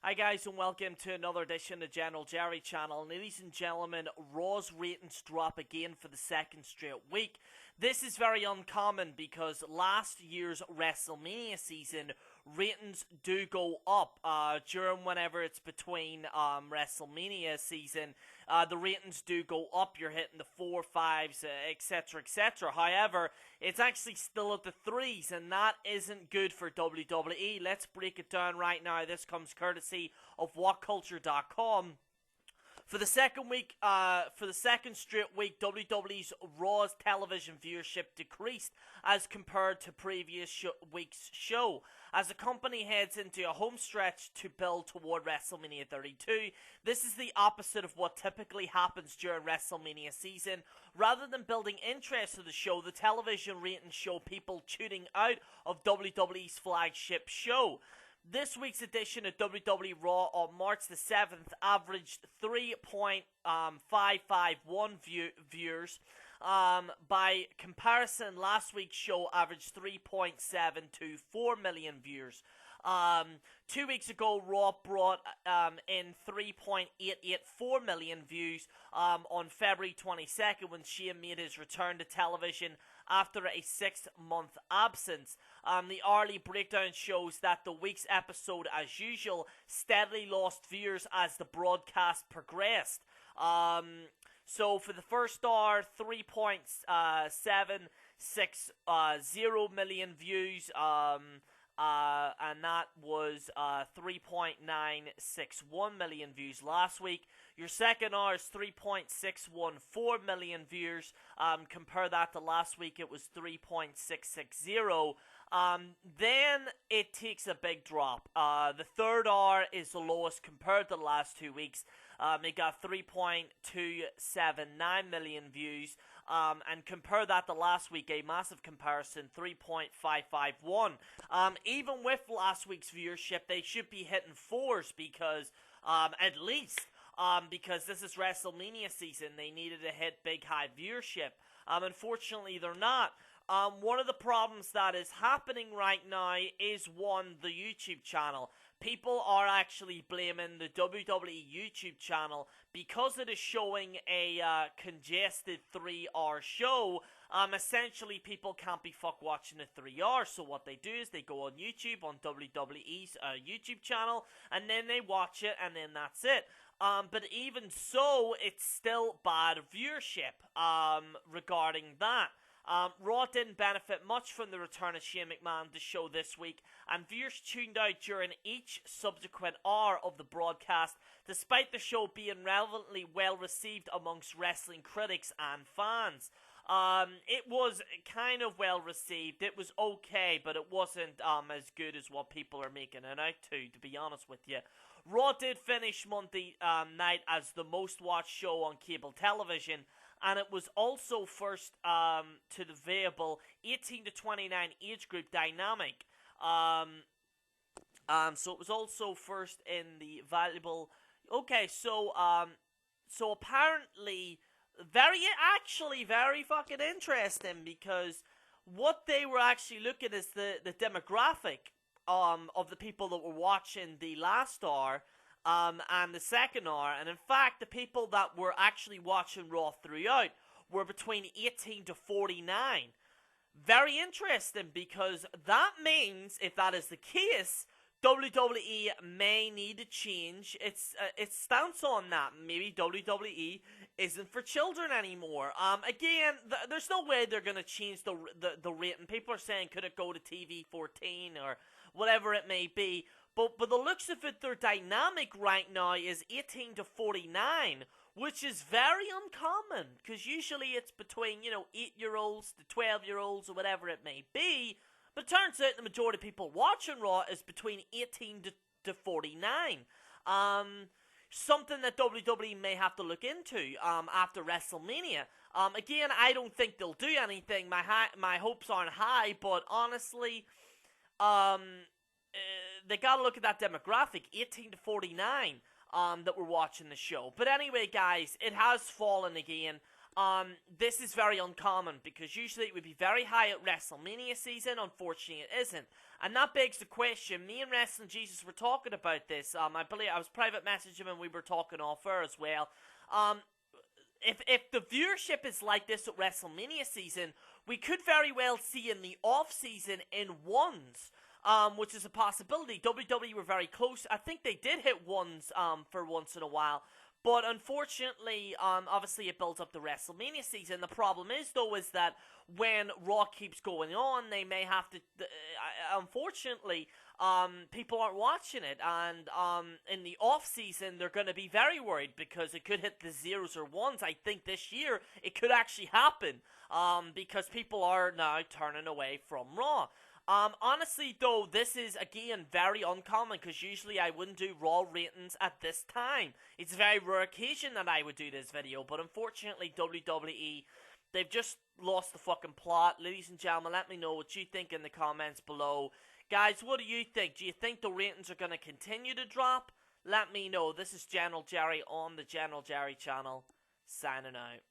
Hi guys and welcome to another edition of General Jerry channel. Ladies and gentlemen, Raw's ratings drop again for the second straight week. This is very uncommon because last year's Wrestlemania season, ratings do go up during whenever it's between Wrestlemania season. The ratings do go up. You're hitting the 4, 5s, etc, etc. However, it's actually still at the 3s, and that isn't good for WWE. Let's break it down right now. This comes courtesy of WhatCulture.com. For the second straight week, WWE's Raw's television viewership decreased as compared to previous week's show. As the company heads into a home stretch to build toward WrestleMania 32, this is the opposite of what typically happens during WrestleMania season. Rather than building interest in the show, the television ratings show people tuning out of WWE's flagship show. This week's edition of WWE Raw on March the 7th averaged 3.551 viewers. By comparison, last week's show averaged 3.724 million viewers. 2 weeks ago, Raw brought in 3.884 million views on February 22nd when Shane made his return to television after a 6-month absence. The hourly breakdown shows that the week's episode, as usual, steadily lost viewers as the broadcast progressed. So for the first hour, 3.760 million views, and that was 3.961 million views last week. Your second hour is 3.614 million viewers. Compare that to last week, it was 3.660. Then it takes a big drop. The third hour is the lowest compared to the last 2 weeks. It got 3.279 million views. And compare that to last week, a massive comparison, 3.551. Even with last week's viewership, they should be hitting 4s because, at least, because this is WrestleMania season, they needed to hit big high viewership. Unfortunately, they're not. One of the problems that is happening right now is, one, the YouTube channel. People are actually blaming the WWE YouTube channel because it is showing a congested 3-hour show. Essentially, people can't be fuck watching it 3 hours. So what they do is they go on YouTube, on WWE's YouTube channel, and then they watch it, and then that's it. But even so, it's still bad viewership regarding that. Raw didn't benefit much from the return of Shane McMahon to the show this week, and viewers tuned out during each subsequent hour of the broadcast, despite the show being relevantly well received amongst wrestling critics and fans. It was kind of well received. It was okay, but it wasn't as good as what people are making it out to be honest with you. Raw did finish Monday night as the most watched show on cable television, and it was also first to the viable 18 to 29 age group dynamic. So it was also first in the valuable. Okay, so apparently, very fucking interesting, because what they were actually looking is the demographic of the people that were watching the last hour. And the second hour, and in fact, the people that were actually watching Raw throughout were between 18 to 49. Very interesting, because that means, if that is the case, WWE may need to change its stance on that. Maybe WWE isn't for children anymore. Again, there's no way they're going to change the rating. People are saying, could it go to TV 14 or whatever it may be. But the looks of it, their dynamic right now is 18 to 49, which is very uncommon, because usually it's between, 8-year-olds to 12-year-olds or whatever it may be. But it turns out the majority of people watching Raw is between 18 to 49. Something that WWE may have to look into after WrestleMania. Again, I don't think they'll do anything. My hopes aren't high, but honestly, they gotta look at that demographic, 18 to 49, that were watching the show. But anyway, guys, it has fallen again. this is very uncommon because usually it would be very high at WrestleMania season. Unfortunately, it isn't. And that begs the question. Me and Wrestling Jesus were talking about this. I believe I was private messaging him and we were talking off air as well. If the viewership is like this at WrestleMania season, we could very well see in the off season in ones. Which is a possibility. WWE were very close. I think they did hit ones for once in a while. But unfortunately, obviously it builds up the WrestleMania season. The problem is, though, is that when Raw keeps going on, they may have to... unfortunately, people aren't watching it. And in the off-season, they're going to be very worried because it could hit the zeros or ones. I think this year it could actually happen because people are now turning away from Raw. Honestly, though, this is, again, very uncommon, because usually I wouldn't do Raw ratings at this time. It's a very rare occasion that I would do this video, but unfortunately, WWE, they've just lost the fucking plot. Ladies and gentlemen, let me know what you think in the comments below. Guys, what do you think? Do you think the ratings are going to continue to drop? Let me know. This is General Jerry on the General Jerry channel, signing out.